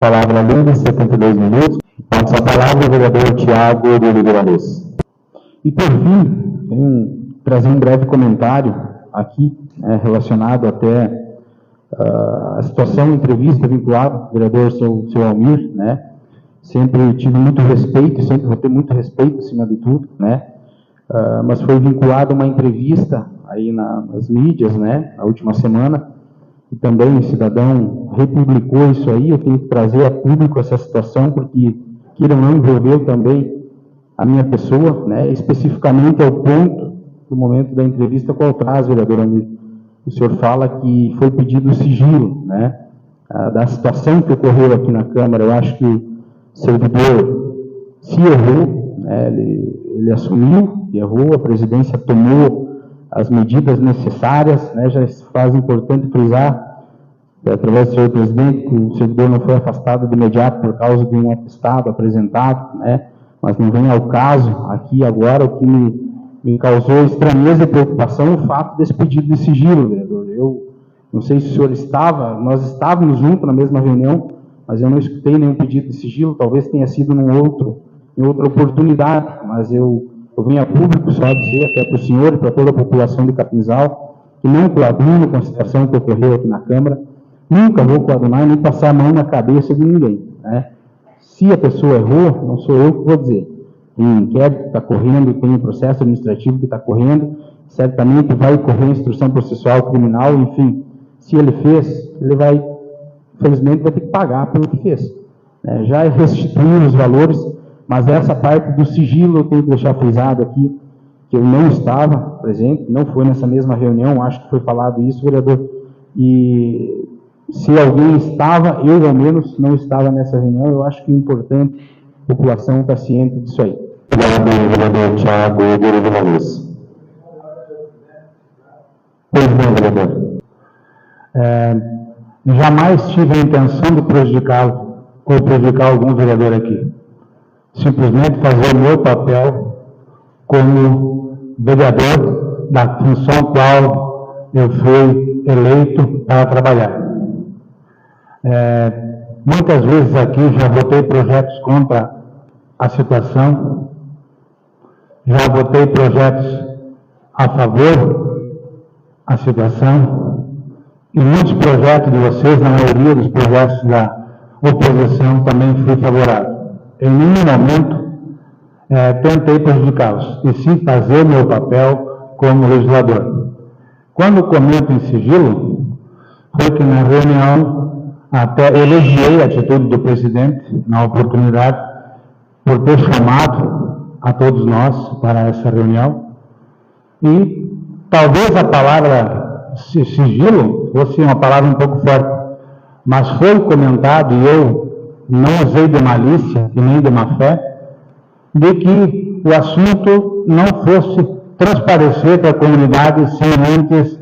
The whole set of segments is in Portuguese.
Palavra livre, 72 minutos. Passa a palavra o vereador Tiago de Oliveira Luz. E por fim, tenho trazer um breve comentário aqui, relacionado até a situação, entrevista vinculada ao vereador seu Almir, né? Sempre tive muito respeito, sempre vou ter muito respeito acima de tudo, né? Mas foi vinculado a uma entrevista aí nas mídias, né? Na última semana, e também o cidadão republicou isso aí. Eu tenho que trazer a público essa situação, porque queira ou não envolveu também a minha pessoa, né? Especificamente ao ponto do momento da entrevista, qual traz, vereador Almir. O senhor fala que foi pedido sigilo, né? Da situação que ocorreu aqui na Câmara. Eu acho que o servidor se errou, né? Ele assumiu e errou, a presidência tomou as medidas necessárias, né? Já se faz importante frisar, através do senhor presidente, que o servidor não foi afastado de imediato por causa de um atestado apresentado, né? Mas não vem ao caso aqui agora. O que me causou estranheza e preocupação o fato desse pedido de sigilo, vereador. Eu não sei se o senhor nós estávamos juntos na mesma reunião, mas eu não escutei nenhum pedido de sigilo. Talvez tenha sido em outra oportunidade, mas eu venho a público só dizer, até para o senhor e para toda a população de Capinzal, que não coaduno com a situação que ocorreu aqui na Câmara. Nunca vou coadunar nem passar a mão na cabeça de ninguém, né? Se a pessoa errou, não sou eu que vou dizer. Tem um inquérito que está correndo, tem um processo administrativo que está correndo, certamente vai correr instrução processual criminal, enfim. Se ele fez, ele vai, infelizmente, vai ter que pagar pelo que fez. Já restituir os valores, mas essa parte do sigilo eu tenho que deixar frisado aqui, que eu não estava presente, não foi nessa mesma reunião, acho que foi falado isso, vereador, e se alguém estava, eu ao menos não estava nessa reunião. Eu acho que é importante a população estar ciente disso aí. Obrigado, vereador Tiago de Oliveira Luz. Pois não, vereador. Jamais tive a intenção de prejudicá-lo ou prejudicar algum vereador aqui. Simplesmente fazer o meu papel como vereador da função qual eu fui eleito para trabalhar. Muitas vezes aqui já votei projetos contra a situação, já votei projetos a favor da situação, e muitos projetos de vocês, na maioria dos projetos da oposição, também fui favorável. Em nenhum momento tentei prejudicá-los, e sim fazer meu papel como legislador. Quando comento em sigilo, foi que na reunião até elogiei a atitude do presidente, na oportunidade, por ter chamado a todos nós para essa reunião. E talvez a palavra sigilo fosse uma palavra um pouco forte, mas foi comentado, e eu não usei de malícia e nem de má fé, de que o assunto não fosse transparecer para a comunidade sem antes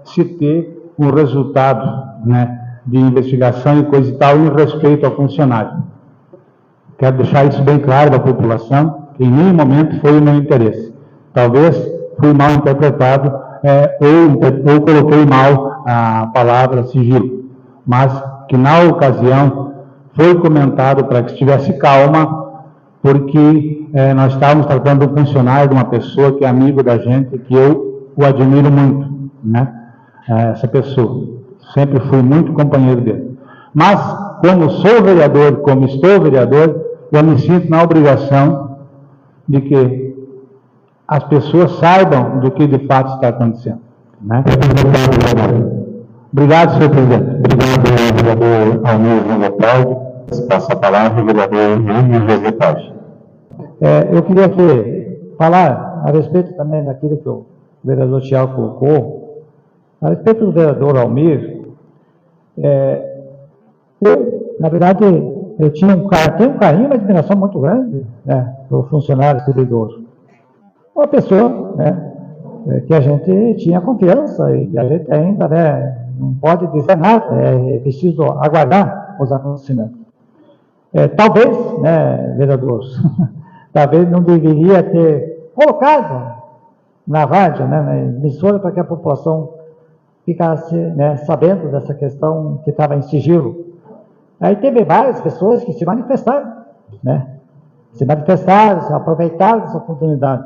se ter um resultado, né, de investigação e coisa e tal, em respeito ao funcionário. Quero deixar isso bem claro da população, que em nenhum momento foi o meu interesse. Talvez fui mal interpretado, ou coloquei mal a palavra sigilo, mas que na ocasião foi comentado para que estivesse calma, porque nós estávamos tratando de um funcionário, de uma pessoa que é amigo da gente, que eu o admiro muito, né? Essa pessoa. Sempre fui muito companheiro dele. Mas, como sou vereador, como estou vereador, eu me sinto na obrigação de que as pessoas saibam do que de fato está acontecendo, né? Obrigado, senhor presidente. Obrigado, vereador Almir Leopoldo. Passa a palavra o vereador Júnior José Paz. Eu queria falar a respeito também daquilo que o vereador Tiago colocou, a respeito do vereador Almir. Na verdade, eu tenho um carinho e uma admiração muito grande, né, do funcionário servidor. Uma pessoa, né, que a gente tinha confiança e que a gente ainda, né, não pode dizer nada, é preciso aguardar os acontecimentos. Talvez, né, vereador, talvez não deveria ter colocado na rádio, né, na emissora, para que a população ficasse, né, sabendo dessa questão que estava em sigilo. Aí teve várias pessoas que se manifestaram, né? Se manifestaram, se aproveitaram dessa oportunidade.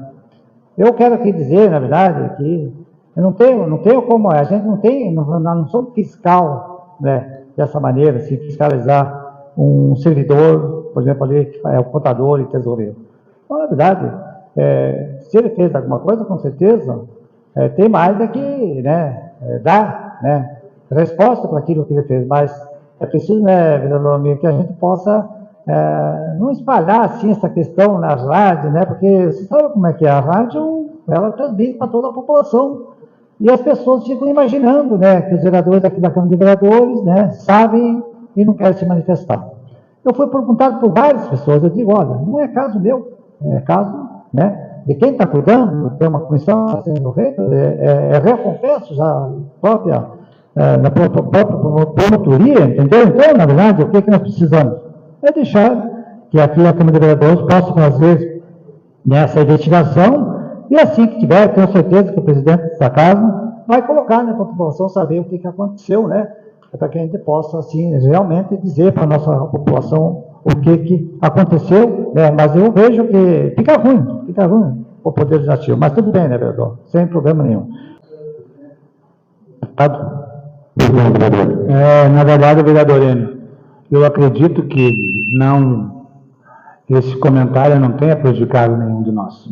Eu quero aqui dizer, na verdade, que eu não tenho como, a gente não somos fiscal, né, dessa maneira, se fiscalizar um servidor, por exemplo, ali, que é o contador e tesoureiro. Então, na verdade, se ele fez alguma coisa, com certeza, tem mais aqui, né, dar, né, resposta para aquilo que ele fez, mas é preciso, né, vereador, que a gente possa não espalhar assim essa questão na rádio, né, porque você sabe como é que é a rádio, ela transmite para toda a população, e as pessoas ficam imaginando, né, que os vereadores aqui da Câmara de Vereadores, né, sabem e não querem se manifestar. Eu fui perguntado por várias pessoas, eu digo, olha, não é caso meu, é caso, né, de quem está cuidando, tem uma comissão sendo feita, recompensa já própria, na própria promotoria, entendeu? Então, na verdade, o que nós precisamos? É deixar que aqui a Câmara de Vereadores possa fazer nessa investigação, e assim que tiver, tenho certeza que o presidente dessa casa vai colocar, né, para a população saber o que aconteceu, né, para que a gente possa, assim, realmente dizer para a nossa população o que aconteceu, né, mas eu vejo que fica ruim o Poder Legislativo, mas tudo bem, né, vereador, sem problema nenhum. Na verdade, vereador Enio, eu acredito que esse comentário não tenha prejudicado nenhum de nós.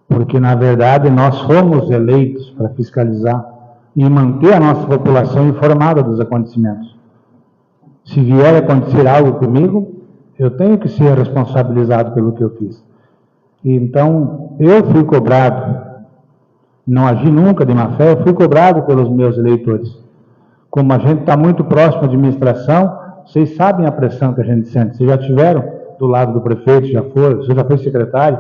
Porque, na verdade, nós fomos eleitos para fiscalizar e manter a nossa população informada dos acontecimentos. Se vier a acontecer algo comigo, eu tenho que ser responsabilizado pelo que eu fiz. Então, eu fui cobrado, não agi nunca de má fé, eu fui cobrado pelos meus eleitores. Como a gente está muito próximo à administração, vocês sabem a pressão que a gente sente. Vocês já tiveram do lado do prefeito, você já foi secretário,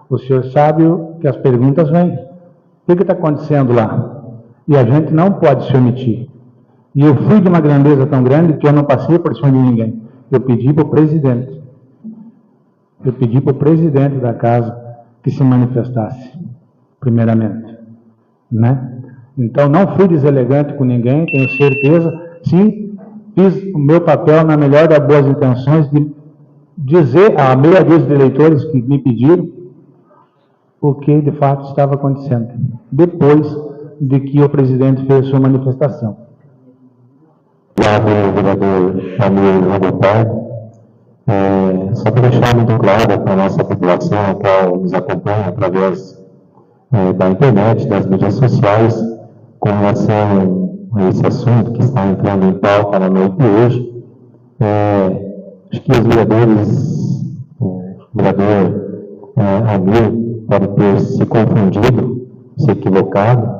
o senhor sabe que as perguntas vêm. O que está acontecendo lá? E a gente não pode se omitir. E eu fui de uma grandeza tão grande que eu não passei por cima de ninguém. Eu pedi para o presidente. Eu pedi para o presidente da casa que se manifestasse, primeiramente. Né? Então, não fui deselegante com ninguém, tenho certeza. Sim, fiz o meu papel na melhor das boas intenções de dizer à meia dúzia de eleitores que me pediram o que de fato estava acontecendo, depois de que o presidente fez sua manifestação. Obrigado, vereador Amir Roberto. Só para deixar muito claro para a nossa população, a qual nos acompanha através da internet, das mídias sociais, com relação a esse assunto que está entrando em pauta na noite de hoje, acho que os vereadores, o vereador Amir pode ter se confundido, se equivocado.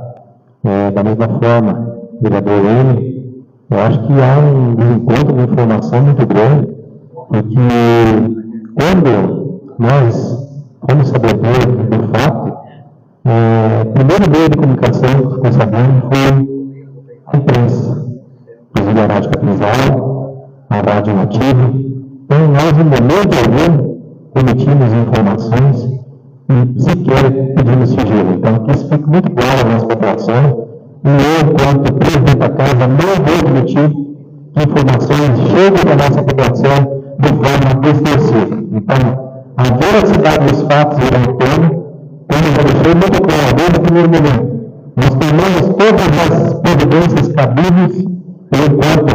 Da mesma forma, vereador M, eu acho que há um desencontro de informação muito grande, porque quando nós fomos sabedores do fato, o primeiro meio de comunicação que ficou sabendo foi a imprensa, inclusive a Rádio Capinzal, a Rádio Nativa. Então, nós, em momento algum, emitimos informações e sequer pedimos sigilo. Então, que isso fique muito claro na nossa população, e eu, enquanto presidente da casa, não vou permitir que informações cheguem da nossa população de forma distorcida. Então, a veracidade dos fatos irá em torno, como já deixei muito claro desde o primeiro momento. Nós tomamos todas as providências cabíveis enquanto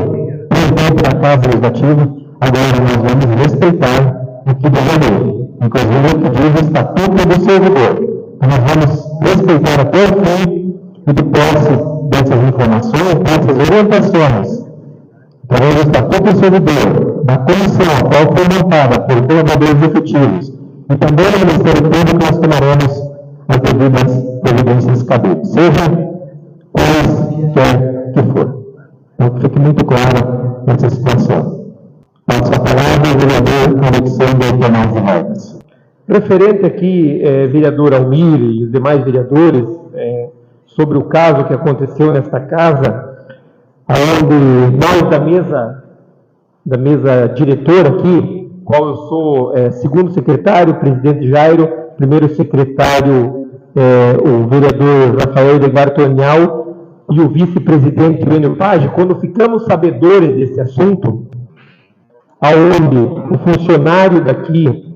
presidente da Casa Legislativa. Agora nós vamos respeitar o que deve haver, inclusive o que diz o Estatuto do Servidor. Então, nós vamos respeitar até o fim e de posse dessas informações, dessas orientações, através do Estatuto do Servidor, da comissão, a qual foi montada por colaboradores efetivos, e também no Ministério Público, nós tomaremos as devidas providências cabíveis, seja quaisquer que for. Então, fique muito claro essa situação. Passo a palavra ao vereador Alexandre Tomás de Vargas. Referente aqui, vereador Almir e os demais vereadores, sobre o caso que aconteceu nesta casa, onde nós da mesa diretora aqui, qual eu sou segundo secretário, presidente Jairo, primeiro secretário, o vereador Rafael Edgar Tonhal, e o vice-presidente Enio Page, quando ficamos sabedores desse assunto, aonde o funcionário daqui,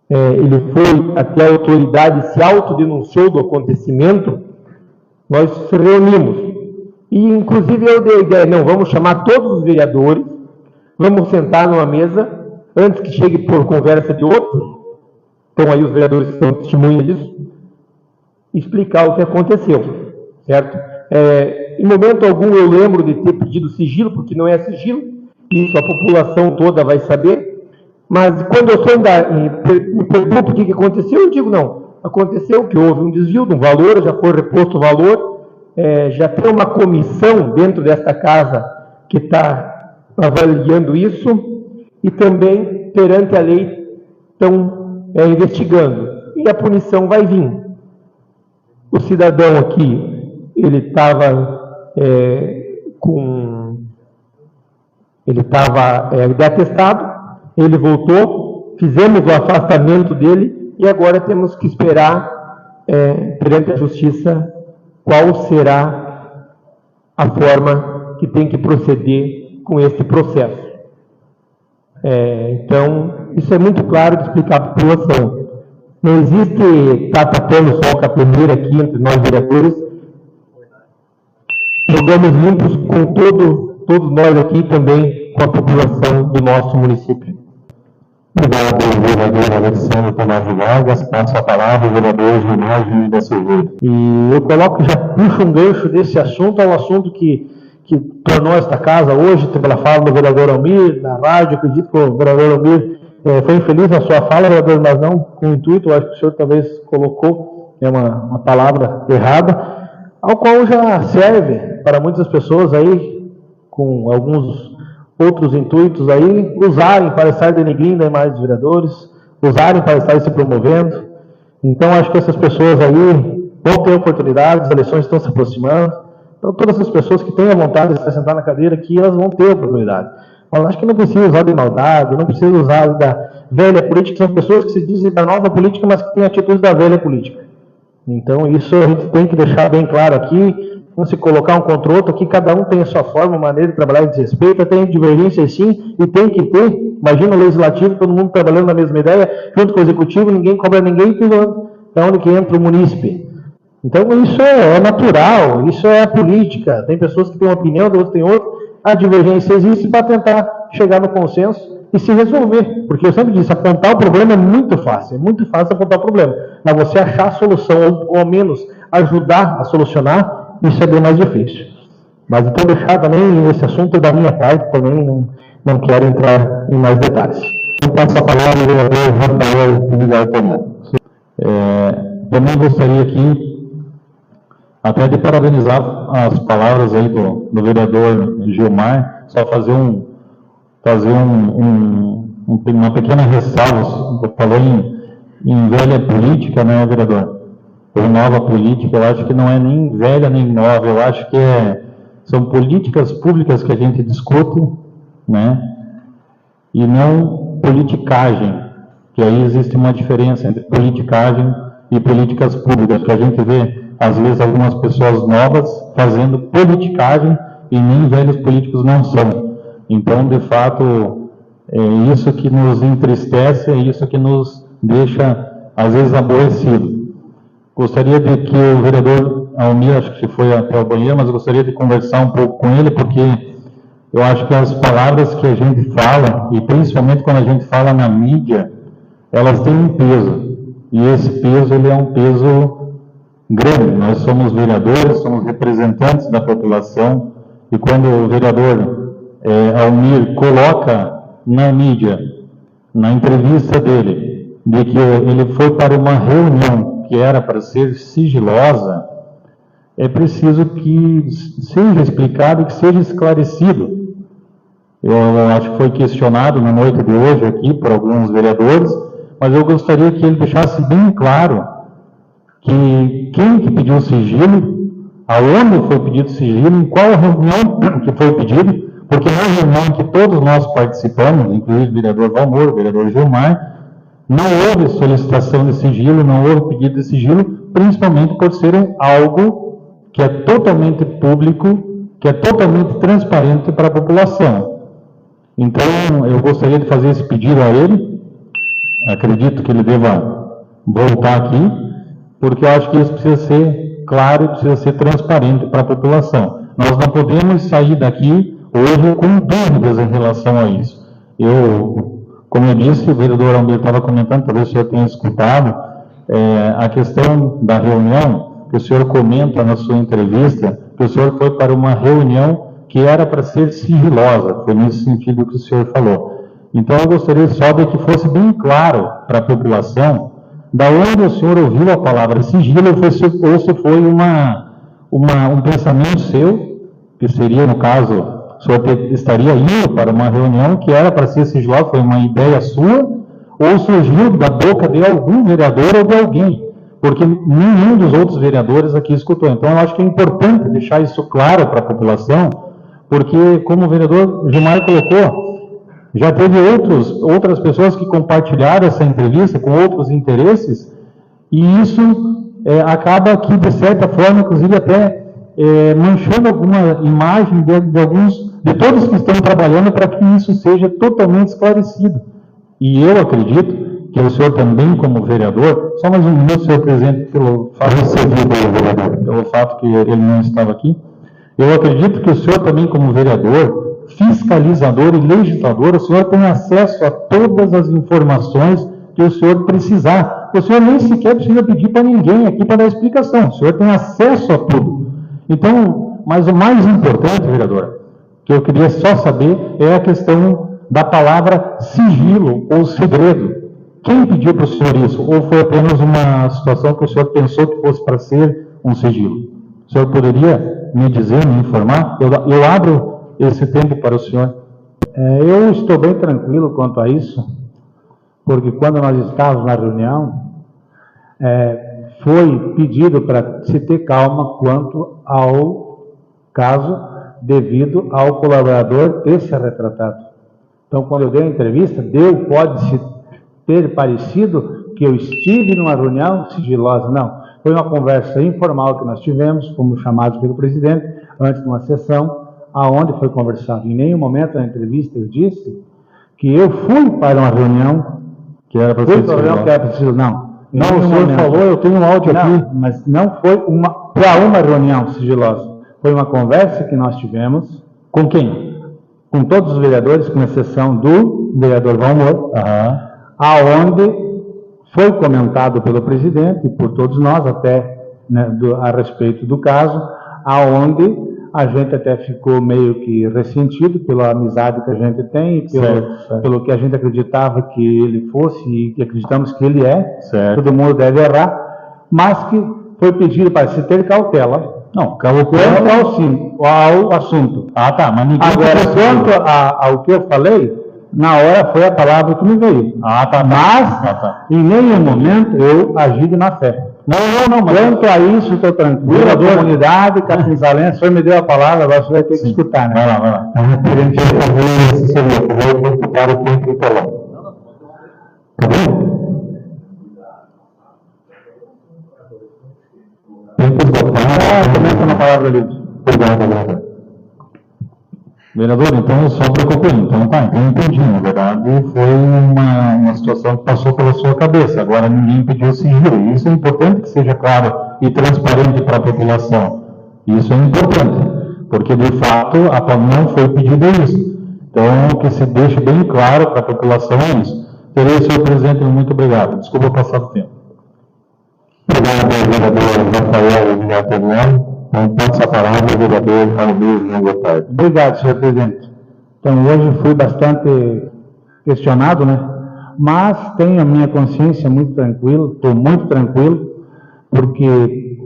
ele foi até a autoridade e se autodenunciou do acontecimento, nós se reunimos. E, inclusive, eu dei a ideia, não, vamos chamar todos os vereadores, vamos sentar numa mesa, antes que chegue por conversa de outros, então aí os vereadores que são testemunhas disso, explicar o que aconteceu, certo? Em momento algum eu lembro de ter pedido sigilo, porque não é sigilo, isso a população toda vai saber, mas quando eu me pergunto o que aconteceu, eu digo, não, aconteceu que houve um desvio de um valor, já foi reposto o valor, já tem uma comissão dentro desta casa que está avaliando isso, e também, perante a lei, estão investigando, e a punição vai vir. O cidadão aqui, ele estava de atestado, ele voltou, fizemos o afastamento dele e agora temos que esperar perante a justiça qual será a forma que tem que proceder com esse processo. Então, isso é muito claro de explicar à população. Não existe tapando só a capoeira aqui entre nós vereadores. Jogamos limpos com todos nós aqui também, com a população do nosso município. Obrigado, vereador Alexandre Tomás Vargas. Passo a palavra ao vereador Gilmar da Silveira. E eu coloco, já puxo um gancho desse assunto ao assunto que tornou esta casa hoje, pela fala do vereador Almir, na rádio. Acredito que o vereador Almir foi infeliz na sua fala, vereador, mas não com intuito. Eu acho que o senhor talvez colocou uma palavra errada, ao qual já serve para muitas pessoas aí, com alguns outros intuitos aí, usarem para estar denegrindo a imagem dos vereadores, usarem para estar se promovendo. Então, acho que essas pessoas aí vão ter oportunidade, as eleições estão se aproximando. Então, todas essas pessoas que têm a vontade de se sentar na cadeira aqui, elas vão ter oportunidade. Mas acho que não precisa usar de maldade, não precisa usar da velha política, são pessoas que se dizem da nova política, mas que têm atitudes da velha política. Então, isso a gente tem que deixar bem claro aqui. Não se colocar um contra o outro, aqui cada um tem a sua forma, maneira de trabalhar e desrespeito, tem divergências sim, e tem que ter. Imagina o legislativo, todo mundo trabalhando na mesma ideia, junto com o executivo, ninguém cobra ninguém, tudo é onde que entra o munícipe. Então isso é natural, isso é a política. Tem pessoas que têm uma opinião, outros têm outra. A divergência existe para tentar chegar no consenso e se resolver. Porque eu sempre disse, apontar o problema é muito fácil apontar o problema. Mas você achar a solução, ou ao menos ajudar a solucionar, isso é bem mais difícil. Mas então deixar também esse assunto da minha parte, também não quero entrar em mais detalhes. Eu passo a palavra ao vereador Rafael Vilar Tomé. Também gostaria aqui até de parabenizar as palavras aí do vereador Gilmar, só fazer uma pequena ressalva. Falou em velha política, né, vereador? Ou nova política, eu acho que não é nem velha nem nova, eu acho que são políticas públicas que a gente discute, né? E não politicagem, que aí existe uma diferença entre politicagem e políticas públicas, que a gente vê, às vezes, algumas pessoas novas fazendo politicagem e nem velhos políticos não são. Então, de fato, é isso que nos entristece, é isso que nos deixa, às vezes, aborrecido. Gostaria de que o vereador Almir, acho que foi até o banheiro, mas eu gostaria de conversar um pouco com ele, porque eu acho que as palavras que a gente fala, e principalmente quando a gente fala na mídia, elas têm um peso. E esse peso, ele é um peso grande. Nós somos vereadores, somos representantes da população, e quando o vereador Almir coloca na mídia, na entrevista dele, de que ele foi para uma reunião que era para ser sigilosa, é preciso que seja explicado e que seja esclarecido. Eu acho que foi questionado na noite de hoje aqui por alguns vereadores, mas eu gostaria que ele deixasse bem claro que quem que pediu sigilo, aonde foi pedido sigilo, em qual reunião que foi pedido, porque na reunião em que todos nós participamos, inclusive o vereador Valmor, o vereador Gilmar, não houve solicitação de sigilo, não houve pedido de sigilo, principalmente por ser algo que é totalmente público, que é totalmente transparente para a população. Então, eu gostaria de fazer esse pedido a ele, acredito que ele deva voltar aqui, porque eu acho que isso precisa ser claro e precisa ser transparente para a população. Nós não podemos sair daqui hoje com dúvidas em relação a isso. Como eu disse, o vereador Almir estava comentando, talvez o senhor tenha escutado, a questão da reunião, que o senhor comenta na sua entrevista, que o senhor foi para uma reunião que era para ser sigilosa, foi nesse sentido que o senhor falou. Então, eu gostaria só de que fosse bem claro para a população da onde o senhor ouviu a palavra sigilo, ou se foi um pensamento seu, que seria, no caso, o senhor estaria indo para uma reunião que era para ser sigilosa, foi uma ideia sua, ou surgiu da boca de algum vereador ou de alguém, porque nenhum dos outros vereadores aqui escutou. Então, eu acho que é importante deixar isso claro para a população, porque, como o vereador Gilmar colocou, já teve outras pessoas que compartilharam essa entrevista com outros interesses, e isso acaba que, de certa forma, inclusive até manchando alguma imagem de todos que estão trabalhando para que isso seja totalmente esclarecido. E eu acredito que o senhor também, como vereador, só mais um minuto, senhor presidente, pelo fato que ele não estava aqui, eu acredito que o senhor também, como vereador, fiscalizador e legislador, o senhor tem acesso a todas as informações que o senhor precisar. O senhor nem sequer precisa pedir para ninguém aqui para dar explicação. O senhor tem acesso a tudo. Então, mas o mais importante, vereador, que eu queria só saber é a questão da palavra sigilo ou segredo. Quem pediu para o senhor isso? Ou foi apenas uma situação que o senhor pensou que fosse para ser um sigilo? O senhor poderia me dizer, me informar? Eu abro esse tempo para o senhor. Eu estou bem tranquilo quanto a isso, porque quando nós estávamos na reunião, foi pedido para se ter calma quanto ao caso devido ao colaborador ter se retratado. Então, quando eu dei a entrevista, pode-se ter parecido que eu estive numa reunião sigilosa. Não, foi uma conversa informal que nós tivemos, fomos chamados pelo presidente, antes de uma sessão, aonde foi conversado. Em nenhum momento na entrevista eu disse que eu fui para uma reunião que era para ser sigilosa. Não. Não, o senhor falou, eu tenho um áudio aqui. Mas não foi para uma reunião sigilosa. Foi uma conversa que nós tivemos. Com quem? Com todos os vereadores, com exceção do vereador Valmor, aonde foi comentado pelo presidente e por todos nós até, né, a respeito do caso, aonde a gente até ficou meio que ressentido pela amizade que a gente tem e pelo que a gente acreditava que ele fosse e que acreditamos que ele é. Certo. Todo mundo deve errar, mas que foi pedido para se ter cautela. Não, cautela ao assunto. Tá, mas ninguém... Agora, quanto ao que eu falei, na hora foi a palavra que me veio. Mas, em nenhum momento, eu agi de má fé. Não, mas quanto a isso, estou tranquilo, a comunidade capizalense, o senhor me deu a palavra, agora você vai ter que escutar, né? Vai lá. A gente vai fazer esse serviço, vou ocupar o tempo e falar. Tá bom? Tempo esgotado. Começa na palavra ali. Obrigado. Vereador, então só para concluir. Então eu entendi. Na verdade, foi uma situação que passou pela sua cabeça. Agora ninguém pediu sigilo. Isso é importante que seja claro e transparente para a população. Isso é importante, porque de fato não foi pedido isso. Então, que se deixe bem claro para a população isso. Seria, senhor presidente, muito obrigado. Desculpa passar do tempo. Obrigado, vereador Rafael Villaterman. Então, passa a palavra, vereador Almir Gotardo. Obrigado, senhor presidente. Então, hoje fui bastante questionado, né? Mas tenho a minha consciência muito tranquila, estou muito tranquilo, porque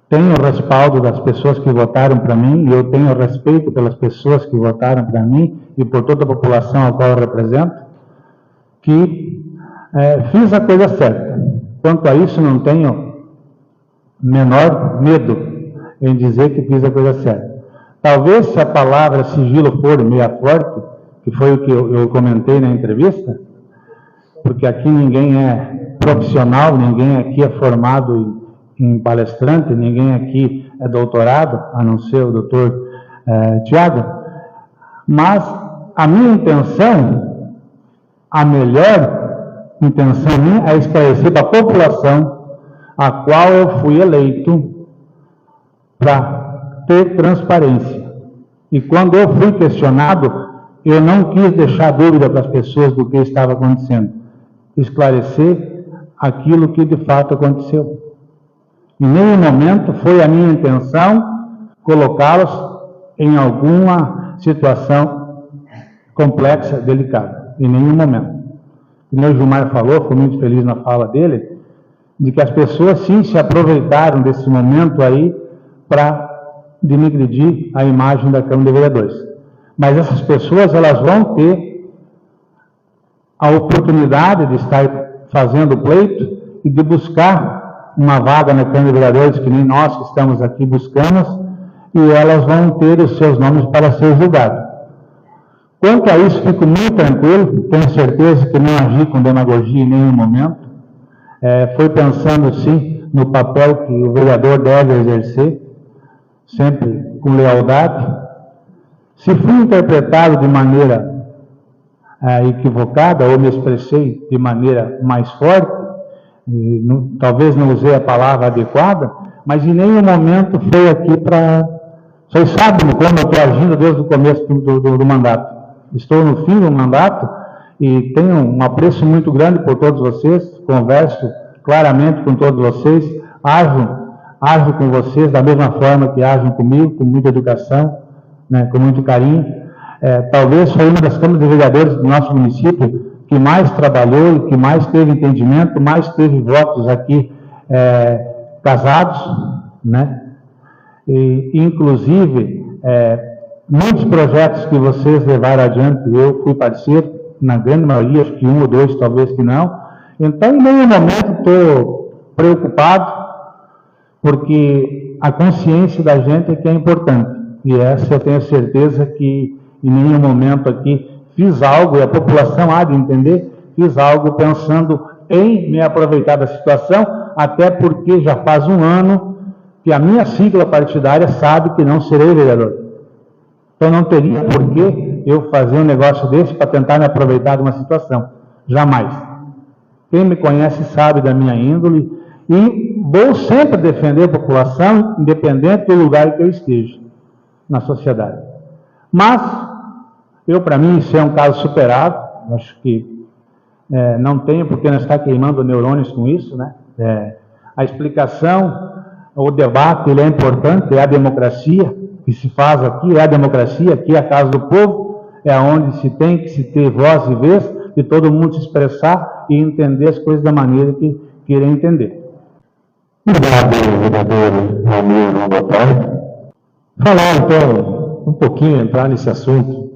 tenho o respaldo das pessoas que votaram para mim, e eu tenho respeito pelas pessoas que votaram para mim e por toda a população a qual eu represento, que fiz a coisa certa. Quanto a isso, não tenho menor medo em dizer que fiz a coisa certa. Talvez se a palavra sigilo for meia forte, que foi o que eu comentei na entrevista, porque aqui ninguém é profissional, ninguém aqui é formado em palestrante, ninguém aqui é doutorado, a não ser o doutor Tiago, mas a minha intenção, a melhor intenção minha é esclarecer para a população a qual eu fui eleito para ter transparência. E quando eu fui questionado, eu não quis deixar dúvida para as pessoas do que estava acontecendo. Esclarecer aquilo que de fato aconteceu. Em nenhum momento foi a minha intenção colocá-los em alguma situação complexa, delicada. Em nenhum momento. O meu Gilmar falou, foi muito feliz na fala dele, de que as pessoas sim se aproveitaram desse momento aí para denegredir a imagem da Câmara de Vereadores. Mas essas pessoas, elas vão ter a oportunidade de estar fazendo pleito e de buscar uma vaga na Câmara de Vereadores, que nem nós que estamos aqui buscamos, e elas vão ter os seus nomes para ser julgados. Quanto a isso, fico muito tranquilo, tenho certeza que não agi com demagogia em nenhum momento. Foi pensando, sim, no papel que o vereador deve exercer, sempre com lealdade. Se fui interpretado de maneira equivocada, ou me expressei de maneira mais forte, talvez não usei a palavra adequada, mas em nenhum momento foi aqui para... Vocês sabem como eu estou agindo desde o começo do mandato. Estou no fim do mandato e tenho um apreço muito grande por todos vocês, converso claramente com todos vocês, ajo com vocês da mesma forma que agem comigo, com muita educação, né, com muito carinho. Talvez foi uma das câmaras de vereadores do nosso município que mais trabalhou e que mais teve entendimento, mais teve votos aqui casados, né? E, inclusive, muitos projetos que vocês levaram adiante, eu fui parceiro, na grande maioria, acho que um ou dois, talvez que não. Então, em nenhum momento estou preocupado, porque a consciência da gente é que é importante. E essa eu tenho certeza que em nenhum momento aqui fiz algo, e a população há de entender, fiz algo pensando em me aproveitar da situação, até porque já faz um ano que a minha sigla partidária sabe que não serei vereador. Então não teria por que eu fazer um negócio desse para tentar me aproveitar de uma situação. Jamais. Quem me conhece sabe da minha índole e vou sempre defender a população, independente do lugar que eu esteja na sociedade. Mas, para mim, isso é um caso superado. Acho que não tenho por que não estar queimando neurônios com isso, né? A explicação, o debate, ele é importante, é a democracia que se faz aqui, é a democracia, aqui é a casa do povo, é onde se tem que se ter voz e vez, e todo mundo se expressar e entender as coisas da maneira que queira entender. Obrigado, vereador Ramiro. Boa tarde. Falar, então, um pouquinho, entrar nesse assunto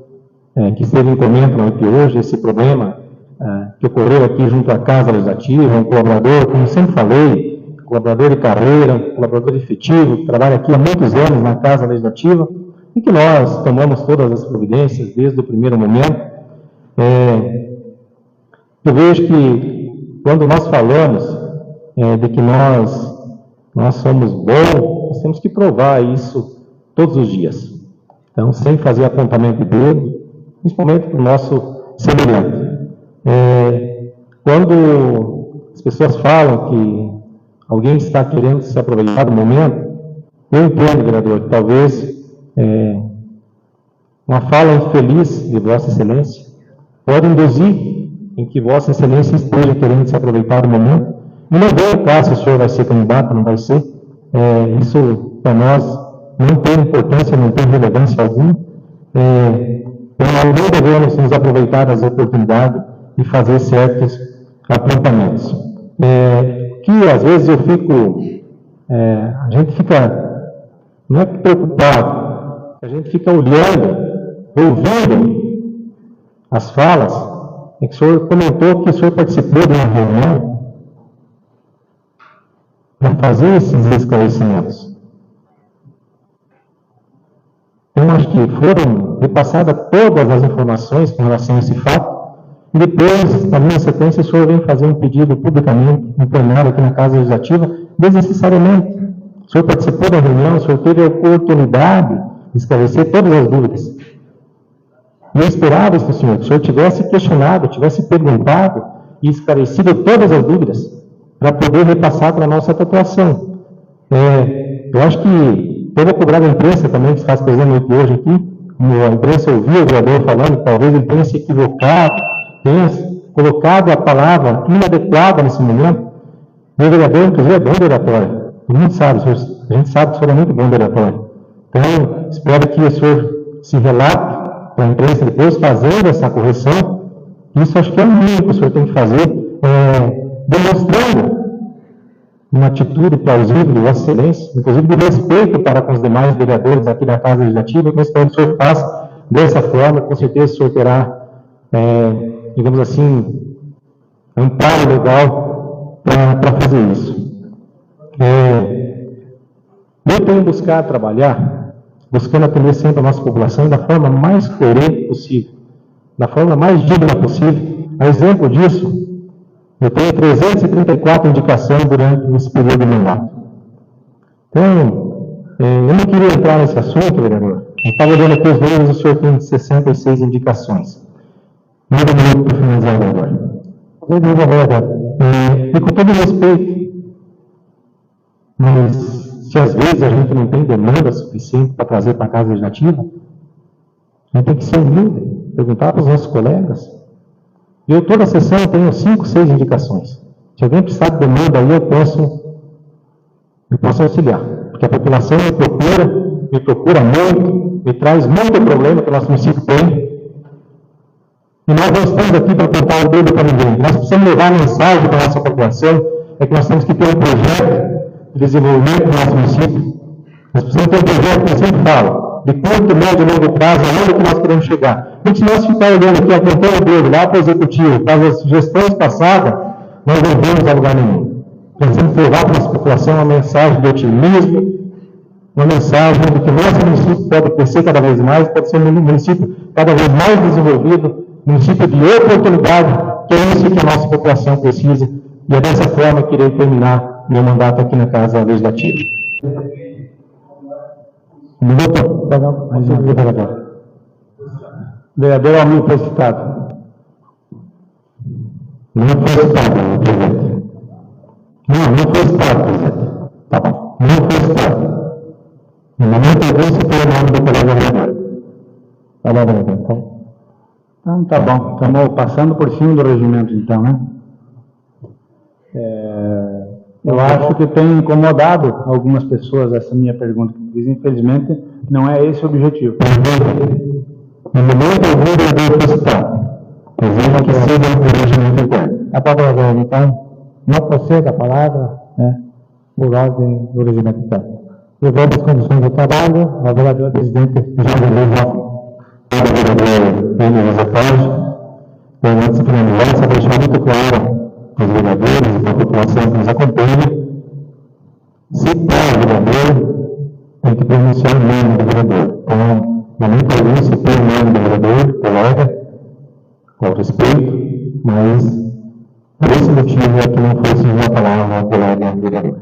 que esteve em comento aqui hoje, esse problema que ocorreu aqui junto à Casa Legislativa, um colaborador, como sempre falei, colaborador de carreira, um colaborador efetivo, que trabalha aqui há muitos anos na Casa Legislativa, e que nós tomamos todas as providências desde o primeiro momento. Eu vejo que quando nós falamos de que nós somos bons, nós temos que provar isso todos os dias. Então, sem fazer apontamento de dedo, principalmente para o nosso semelhante. Quando as pessoas falam que alguém está querendo se aproveitar do momento, eu entendo, vereador, que talvez uma fala infeliz de Vossa Excelência pode induzir em que Vossa Excelência esteja querendo se aproveitar do momento. E não vem o caso se o senhor vai ser candidato, não vai ser. Isso, para nós, não tem importância, não tem relevância alguma. Não devemos nos aproveitar das oportunidades e fazer certos apontamentos. Que às vezes eu fico, a gente fica, não é preocupado, a gente fica olhando, ouvindo as falas, que o senhor comentou que o senhor participou de uma reunião para fazer esses esclarecimentos. Eu acho que foram repassadas todas as informações com relação a esse fato, e depois, na minha sequência, o senhor vem fazer um pedido publicamente, em plenário aqui na Casa Legislativa, desnecessariamente. O senhor participou da reunião, o senhor teve a oportunidade de esclarecer todas as dúvidas. E eu esperava, senhor, que o senhor tivesse questionado, tivesse perguntado e esclarecido todas as dúvidas para poder repassar para a nossa atuação. Eu acho que eu vou cobrar da imprensa também, que está se presente hoje aqui, como a imprensa ouviu o vereador falando, que talvez ele tenha se equivocado, tenha colocado a palavra inadequada nesse momento. O vereador, inclusive, é bom de oratória. Todo mundo sabe, a gente sabe que o senhor é muito bom de oratória. Então, espero que o senhor se relate para a imprensa depois, fazendo essa correção. Isso acho que é o mínimo que o senhor tem que fazer, demonstrando uma atitude plausível, de excelência, inclusive de respeito para com os demais vereadores aqui da Casa Legislativa, que eu espero que o senhor faça dessa forma, com certeza o senhor terá, digamos assim, amparo legal para fazer isso. Eu tenho buscado trabalhar, buscando atender sempre a nossa população da forma mais coerente possível, da forma mais digna possível. A exemplo disso, eu tenho 334 indicações durante esse período de mandato. Então, eu não queria entrar nesse assunto, vereador. Eu estava olhando aqui os números, o senhor tem 66 indicações. Meio minuto para finalizar agora. E com todo respeito, mas se às vezes a gente não tem demanda suficiente para trazer para a Casa Legislativa, a gente tem que ser humilde, perguntar para os nossos colegas. Eu, toda a sessão, tenho 5, 6 indicações. Se alguém precisar de demanda aí, eu posso auxiliar. Porque a população me procura muito, me traz muito problema que o nosso município tem. E nós não estamos aqui para apontar o dedo para ninguém. Nós precisamos levar a mensagem para a nossa população, é que nós temos que ter um projeto de desenvolvimento do nosso município. Nós precisamos ter um projeto, que eu sempre falo, de curto, médio e longo prazo, aonde que nós queremos chegar. Porque se nós ficarmos olhando aqui, apontando o dedo lá para o executivo, para as gestões passadas, nós não vamos a lugar nenhum. Nós temos que levar para a nossa população uma mensagem de otimismo, uma mensagem de que nosso município pode crescer cada vez mais, pode ser um município cada vez mais desenvolvido, município de oportunidade, que é isso que a nossa população precisa. E é dessa forma que irei terminar meu mandato aqui na Casa Legislativa. Vereador Almir foi citado. Não foi citado, presidente. Não foi citado, presidente. Tá bom. Não foi citado. No momento algum se foi o nome do colega vereador. Tá bom, vereador. Então, tá bom. Estamos passando por cima do regimento, então, né? Eu acho que tem incomodado algumas pessoas essa minha pergunta. Infelizmente, não é esse o objetivo. No momento algum, o vereador foi citado. Exige que siga o regimento interno. A palavra, então, não procede a palavra, por ordem do regimento interno. Levando as condições do trabalho, a vereadora presidente já vereador Elisa Paz. Antes de finalizar, só deixar muito claro para os vereadores e para a população que nos acompanha, citar o vereador tem que pronunciar o nome do vereador. Então, no momento algum, citei o nome do vereador, colega, com respeito, mas por esse motivo é que não foi uma palavra ao colega vereador.